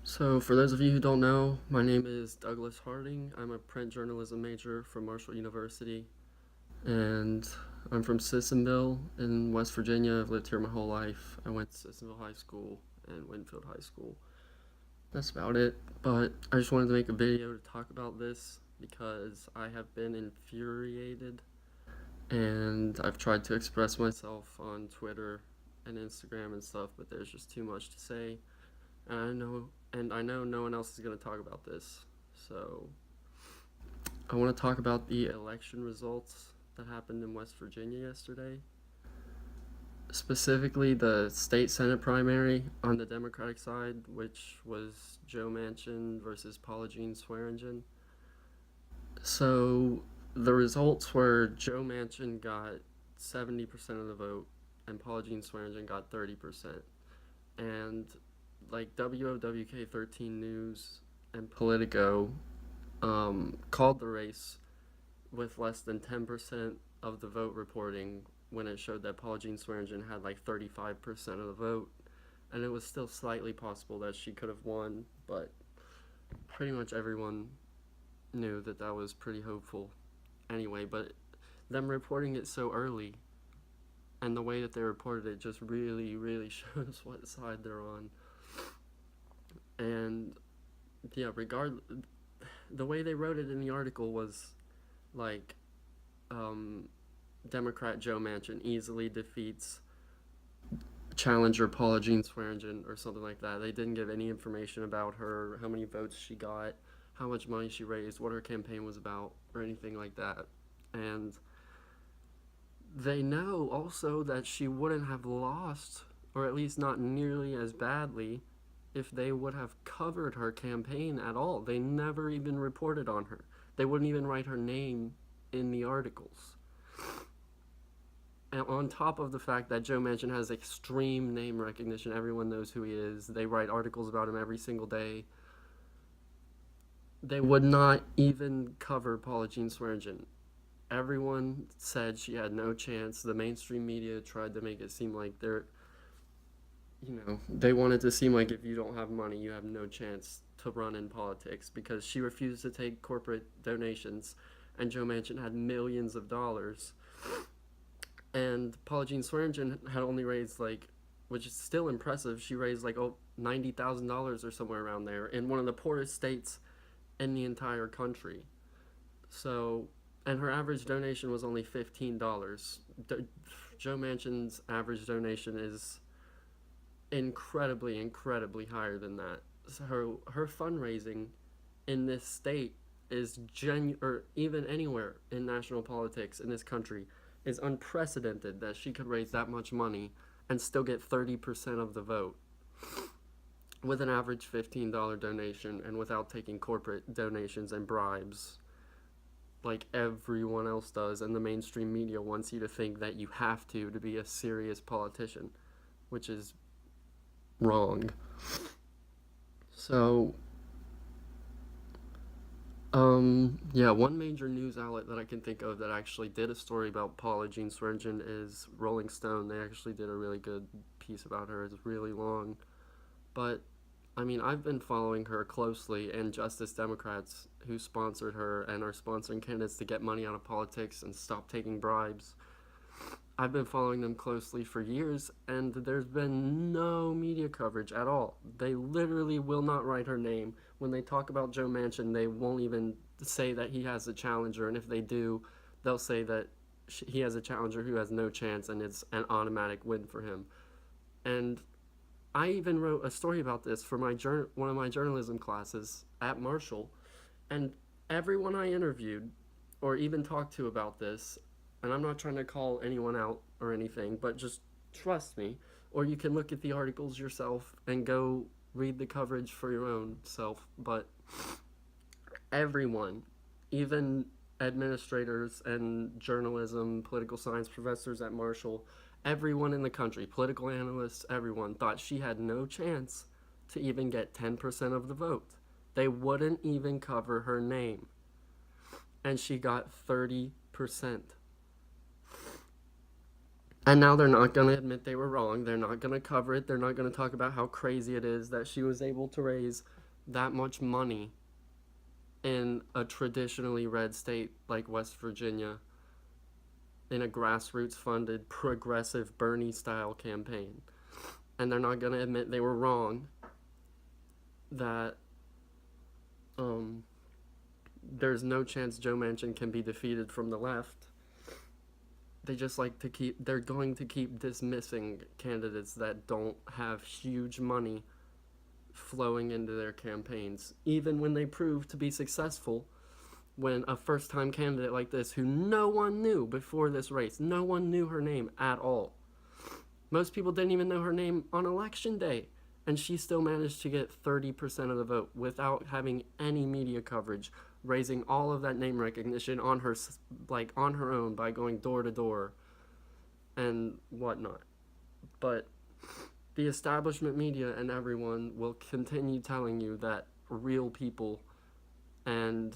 So, for those of you who don't know, my name is Douglas Harding. I'm a print journalism major from Marshall University, and I'm from Sissonville in West Virginia. I've lived here my whole life. I went to Sissonville High School and Winfield High School. That's about it, but I just wanted to make a video to talk about this because I have been infuriated and I've tried to express myself on Twitter and Instagram and stuff, but there's just too much to say. And I know no one else is going to talk about this. So I want to talk about the election results that happened in West Virginia yesterday. Specifically, the state Senate primary on the Democratic side, which was Joe Manchin versus Paula Swearengin. So the results were Joe Manchin got 70% of the vote and Paula Swearengin got 30%. And like WOWK 13 News and Politico called the race with less than 10% of the vote reporting when it showed that Paula Swearengin had like 35% of the vote. And it was still slightly possible that she could have won, but pretty much everyone knew that that was pretty hopeful anyway. But them reporting it so early and the way that they reported it just really, really shows what side they're on. And yeah, the way they wrote it in the article was like, Democrat Joe Manchin easily defeats challenger Paula Swearengin or something like that. They didn't give any information about her, how many votes she got, how much money she raised, what her campaign was about, or anything like that. And they know also that she wouldn't have lost, or at least not nearly as badly, if they would have covered her campaign at all. They never even reported on her. They wouldn't even write her name in the articles. And on top of the fact that Joe Manchin has extreme name recognition, everyone knows who he is. They write articles about him every single day. They would not even cover Paula Swearengin. Everyone said she had no chance. The mainstream media tried to make it seem like they wanted to seem like if you don't have money, you have no chance to run in politics because she refused to take corporate donations and Joe Manchin had millions of dollars. And Paula Swearengin had only raised which is still impressive, she raised $90,000 or somewhere around there in one of the poorest states in the entire country. So, and her average donation was only $15. Joe Manchin's average donation is incredibly higher than that. So her fundraising in this state is or even anywhere in national politics in this country is unprecedented that she could raise that much money and still get 30% of the vote with an average $15 donation and without taking corporate donations and bribes like everyone else does, and the mainstream media wants you to think that you have to be a serious politician, which is wrong. So, yeah, one major news outlet that I can think of that actually did a story about Paula Swearengin is Rolling Stone. They actually did a really good piece about her. It's really long, but I mean, I've been following her closely, and Justice Democrats who sponsored her and are sponsoring candidates to get money out of politics and stop taking bribes. I've been following them closely for years, and there's been no media coverage at all. They literally will not write her name. When they talk about Joe Manchin, they won't even say that he has a challenger, and if they do, they'll say that he has a challenger who has no chance, and it's an automatic win for him. And I even wrote a story about this for one of my journalism classes at Marshall, and everyone I interviewed or even talked to about this, and I'm not trying to call anyone out or anything, but just trust me, or you can look at the articles yourself and go read the coverage for your own self, but everyone, even administrators and journalism, political science professors at Marshall, everyone in the country, political analysts, everyone thought she had no chance to even get 10% of the vote. They wouldn't even cover her name. And she got 30%. And now they're not going to admit they were wrong. They're not going to cover it. They're not going to talk about how crazy it is that she was able to raise that much money in a traditionally red state like West Virginia in a grassroots funded progressive Bernie style campaign. And they're not going to admit they were wrong, that there's no chance Joe Manchin can be defeated from the left. They're going to keep dismissing candidates that don't have huge money flowing into their campaigns, even when they prove to be successful. When a first time candidate like this, who no one knew before this race, no one knew her name at all. Most people didn't even know her name on election day, and she still managed to get 30% of the vote without having any media coverage, raising all of that name recognition on her own by going door to door and whatnot. But the establishment media and everyone will continue telling you that real people and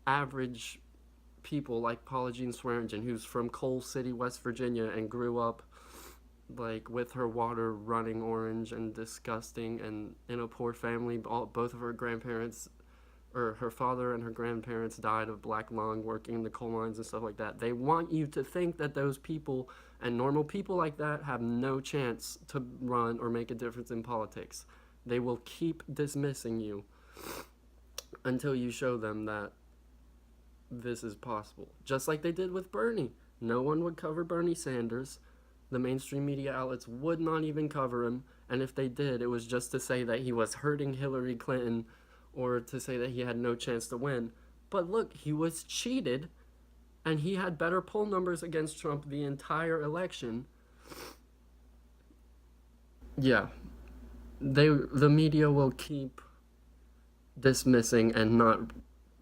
average people like Paula Swearengin, who's from Coal City, West Virginia, and grew up with her water running orange and disgusting, and in a poor family. Both of her grandparents, or her father and her grandparents, died of black lung working in the coal mines and stuff like that. They want you to think that those people and normal people like that have no chance to run or make a difference in politics. They will keep dismissing you until you show them that this is possible. Just like they did with Bernie. No one would cover Bernie Sanders. The mainstream media outlets would not even cover him, and if they did, it was just to say that he was hurting Hillary Clinton or to say that he had no chance to win. But look, he was cheated, and he had better poll numbers against Trump the entire election. Yeah, the media will keep dismissing and not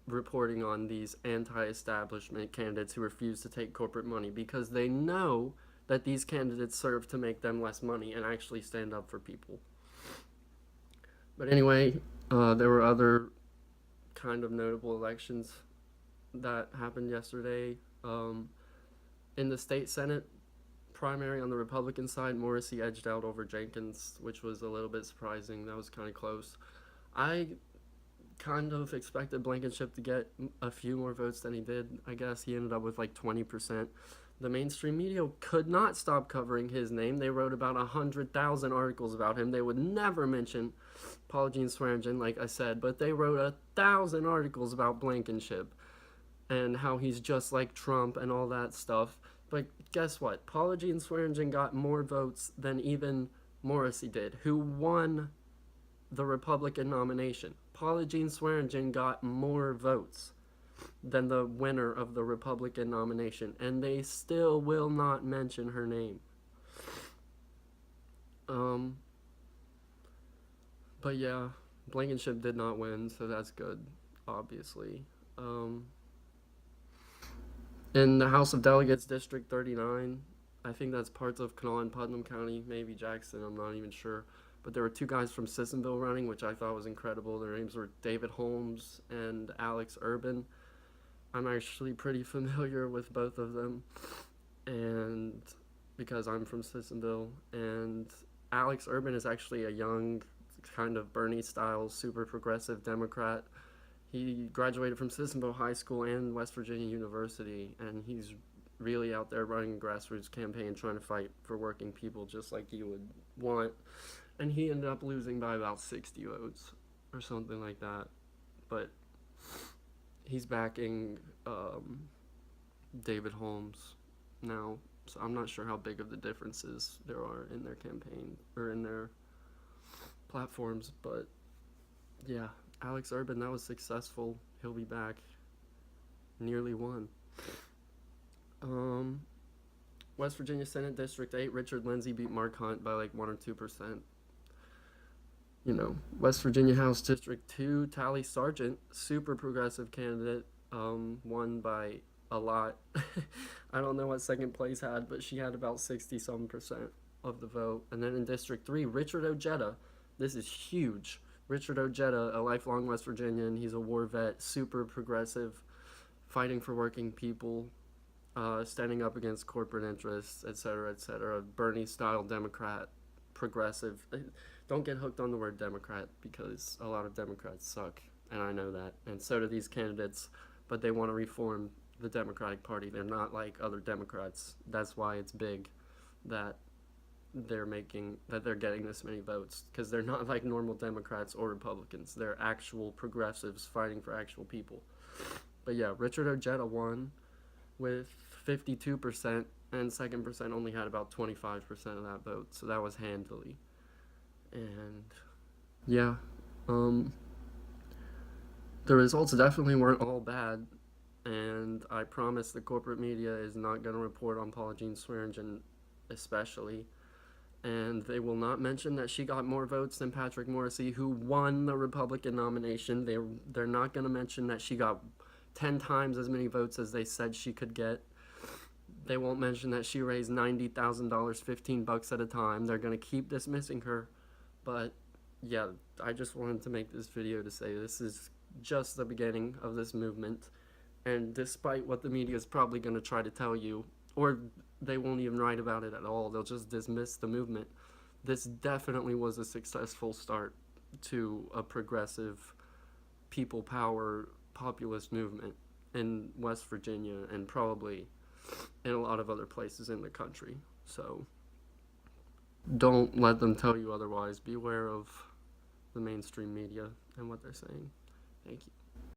reporting on these anti-establishment candidates who refuse to take corporate money, because they know that these candidates serve to make them less money and actually stand up for people. But anyway, there were other kind of notable elections that happened yesterday. In the state Senate primary on the Republican side, Morrissey edged out over Jenkins, which was a little bit surprising. That was kind of close. I kind of expected Blankenship to get a few more votes than he did. I guess he ended up with 20%. The mainstream media could not stop covering his name. They wrote about 100,000 articles about him. They would never mention Paula Swearengin, like I said, but they wrote 1,000 articles about Blankenship and how he's just like Trump and all that stuff. But guess what? Paula Swearengin got more votes than even Morrissey did, who won the Republican nomination. Paula Swearengin got more votes than the winner of the Republican nomination, and they still will not mention her name. But yeah, Blankenship did not win, so that's good, obviously. In the House of Delegates District 39, I think that's parts of Kanawha and Putnam County, maybe Jackson, I'm not even sure. But there were two guys from Sissonville running, which I thought was incredible. Their names were David Holmes and Alex Urban. I'm actually pretty familiar with both of them, and because I'm from Sissonville. And Alex Urban is actually a young, kind of Bernie-style, super progressive Democrat. He graduated from Sissonville High School and West Virginia University, and he's really out there running a grassroots campaign trying to fight for working people just like you would want. And he ended up losing by about 60 votes or something like that. But he's backing David Holmes now, so I'm not sure how big of the differences there are in their campaign or in their platforms. But yeah, Alex Urban, that was successful. He'll be back. Nearly won. West Virginia Senate District 8, Richard Lindsay beat Mark Hunt by 1 or 2%. West Virginia House District 2, Talley Sergent, super progressive candidate, won by a lot. I don't know what second place had, but she had about 60-some% of the vote. And then in District 3, Richard Ojeda, this is huge. Richard Ojeda, a lifelong West Virginian, he's a war vet, super progressive, fighting for working people. standing up against corporate interests, etc., etc. Bernie-style Democrat, progressive. Don't get hooked on the word Democrat because a lot of Democrats suck, and I know that, and so do these candidates. But they want to reform the Democratic Party. They're not like other Democrats. That's why it's big that they're getting this many votes, because they're not like normal Democrats or Republicans. They're actual progressives fighting for actual people. But yeah, Richard Ojeda won with 52%, and second percent only had about 25% of that vote, so that was handily. And yeah, um, the results definitely weren't all bad, and I promise the corporate media is not going to report on Paula Jean Swearengin especially, and they will not mention that she got more votes than Patrick Morrisey, who won the Republican nomination. They're not going to mention that she got 10 times as many votes as they said she could get. They won't mention that she raised $90,000, $15 at a time. They're going to keep dismissing her. But yeah, I just wanted to make this video to say this is just the beginning of this movement. And despite what the media is probably going to try to tell you, or they won't even write about it at all, they'll just dismiss the movement, this definitely was a successful start to a progressive people power populist movement in West Virginia and probably in a lot of other places in the country. So don't let them tell you otherwise. Beware of the mainstream media and what they're saying. Thank you.